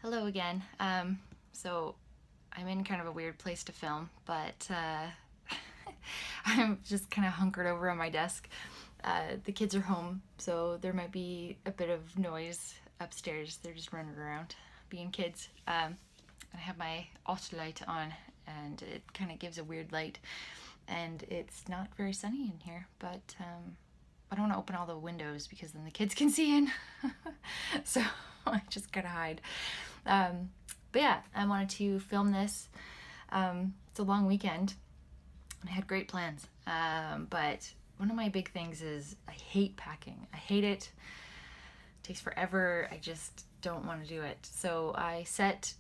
Hello again. So I'm in kind of a weird place to film, but I'm just kind of hunkered over on my desk. The kids are home, so there might be a bit of noise upstairs. They're just running around, being kids. I have my auto light on, and it kind of gives a weird light, and it's not very sunny in here, but I don't want to open all the windows because then the kids can see in. So I just gotta hide. But yeah, I wanted to film this. It's a long weekend. I had great plans. But one of my big things is I hate packing. I hate it. It takes forever. I just don't want to do it. So I set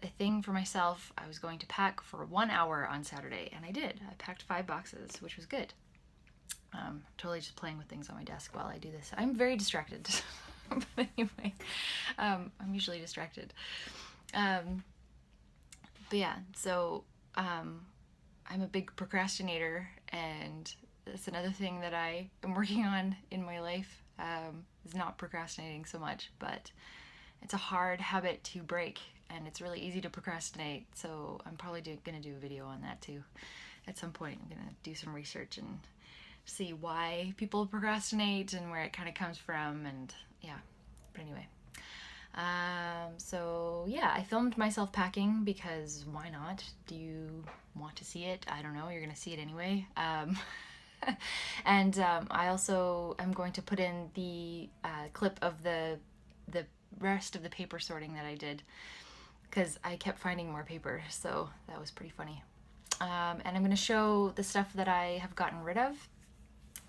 a thing for myself. I was going to pack for 1 hour on Saturday, and I did. I packed 5 boxes, which was good. Totally just playing with things on my desk while I do this. I'm very distracted. But anyway, I'm usually distracted. But yeah, so I'm a big procrastinator, and that's another thing that I am working on in my life, is not procrastinating so much, but it's a hard habit to break, and it's really easy to procrastinate, so I'm probably going to do a video on that too. At some point, I'm going to do some research and see why people procrastinate and where it kind of comes from, and yeah, but anyway. So yeah, I filmed myself packing because why not? Do you want to see it? I don't know, you're gonna see it anyway. And I also am going to put in the clip of the rest of the paper sorting that I did, because I kept finding more paper, so that was pretty funny. And I'm going to show the stuff that I have gotten rid of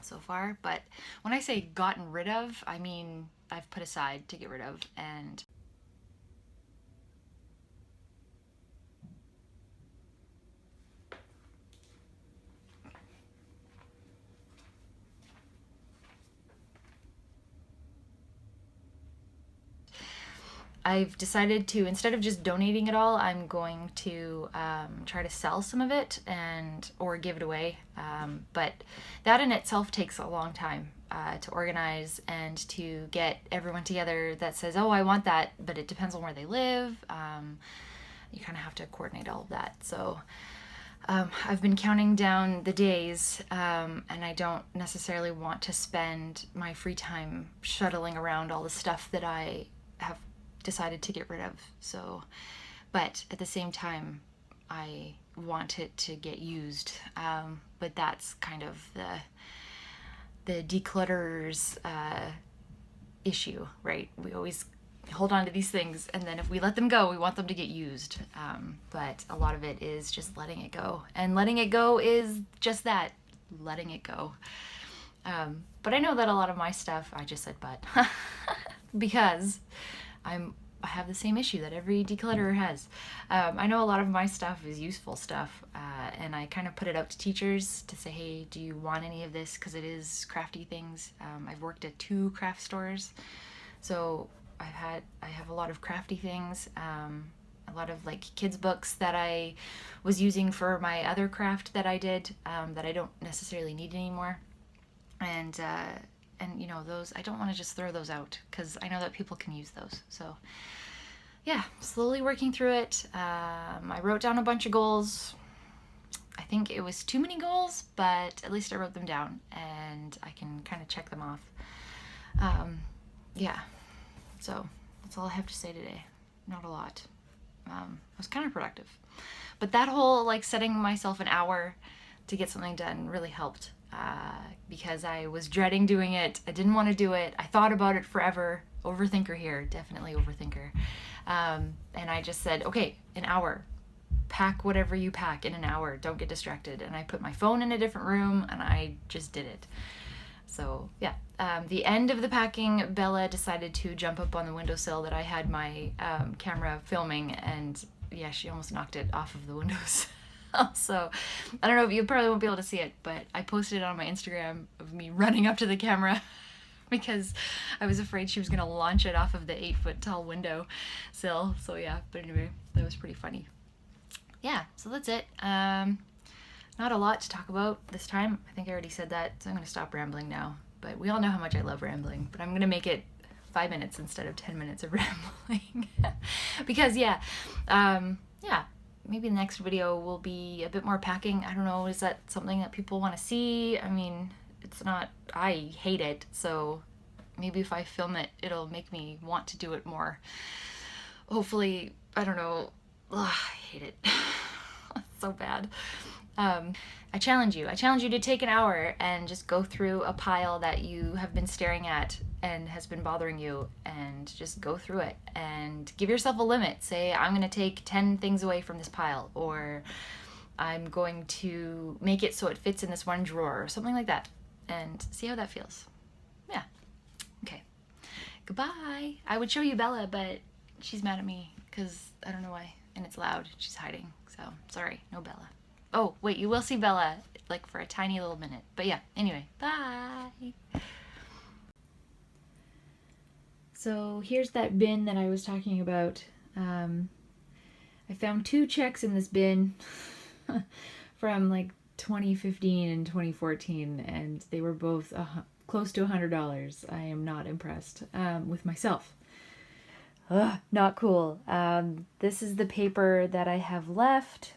so far, but when I say gotten rid of, I mean I've put aside to get rid of. And I've decided to, instead of just donating it all, I'm going to try to sell some of it or give it away. But that in itself takes a long time to organize and to get everyone together that says, oh, I want that, but it depends on where they live. You kind of have to coordinate all of that. So I've been counting down the days, and I don't necessarily want to spend my free time shuttling around all the stuff that I have decided to get rid of. So, but at the same time, I want it to get used. But that's kind of the declutterer's issue, right? We always hold on to these things, and then if we let them go, we want them to get used. But a lot of it is just letting it go, and letting it go is just that, letting it go. But I know that a lot of my stuff, I just said but, because I have the same issue that every declutterer has. I know a lot of my stuff is useful stuff, and I kind of put it out to teachers to say, hey, do you want any of this? Because it is crafty things. I've worked at 2 craft stores, so I have a lot of crafty things, a lot of like kids books that I was using for my other craft that I did, that I don't necessarily need anymore. And you know, those, I don't want to just throw those out because I know that people can use those. So yeah, slowly working through it. I wrote down a bunch of goals. I think it was too many goals, but at least I wrote them down and I can kind of check them off. Yeah, so that's all I have to say today. Not a lot. I was kind of productive, but that whole like setting myself an hour to get something done really helped. Because I was dreading doing it. I didn't want to do it. I thought about it forever. Overthinker here, definitely overthinker. And I just said, okay, an hour. Pack whatever you pack in an hour. Don't get distracted. And I put my phone in a different room and I just did it. So yeah, the end of the packing, Bella decided to jump up on the windowsill that I had my camera filming, and yeah, she almost knocked it off of the windows. So I don't know, if you probably won't be able to see it, but I posted it on my Instagram of me running up to the camera because I was afraid she was gonna launch it off of the 8-foot tall window sill. So yeah, but anyway, that was pretty funny. Yeah, so that's it. Not a lot to talk about this time. I think I already said that, so I'm gonna stop rambling now. But we all know how much I love rambling, but I'm gonna make it 5 minutes instead of 10 minutes of rambling. Because maybe the next video will be a bit more packing. I don't know, is that something that people want to see? I mean, it's not, I hate it, so maybe if I film it, it'll make me want to do it more. Hopefully, I don't know. Ugh, I hate it. It's so bad. I challenge you to take an hour and just go through a pile that you have been staring at and has been bothering you, and just go through it and give yourself a limit. Say, I'm going to take 10 things away from this pile, or I'm going to make it so it fits in this one drawer, or something like that, and see how that feels. Yeah. Okay. Goodbye. I would show you Bella, but she's mad at me because I don't know why, and it's loud. She's hiding, so sorry, no Bella. Oh, wait, you will see Bella, like, for a tiny little minute. But yeah, anyway, bye. So here's that bin that I was talking about. I found 2 checks in this bin from like 2015 and 2014, and they were both close to $100. I am not impressed with myself. Ugh, not cool. This is the paper that I have left.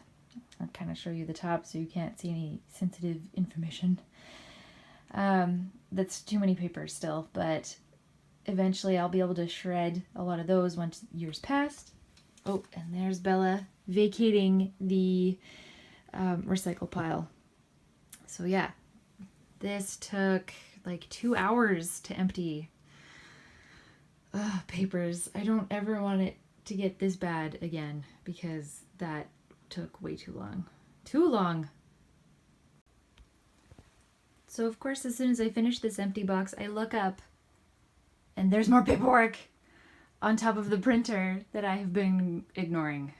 I'll kind of show you the top so you can't see any sensitive information. That's too many papers still, but eventually I'll be able to shred a lot of those once years pass. Oh, and there's Bella vacating the recycle pile. So yeah, this took like 2 hours to empty. Ugh, papers. I don't ever want it to get this bad again, because that took way too long. Too long! So of course, as soon as I finish this empty box, I look up and there's more paperwork on top of the printer that I have been ignoring.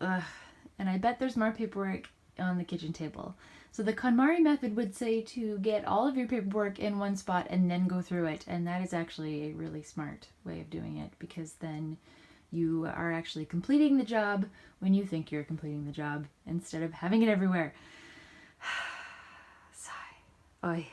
Ugh. And I bet there's more paperwork on the kitchen table. So the KonMari method would say to get all of your paperwork in one spot and then go through it. And that is actually a really smart way of doing it, because then you are actually completing the job when you think you're completing the job, instead of having it everywhere. Sigh. Oy.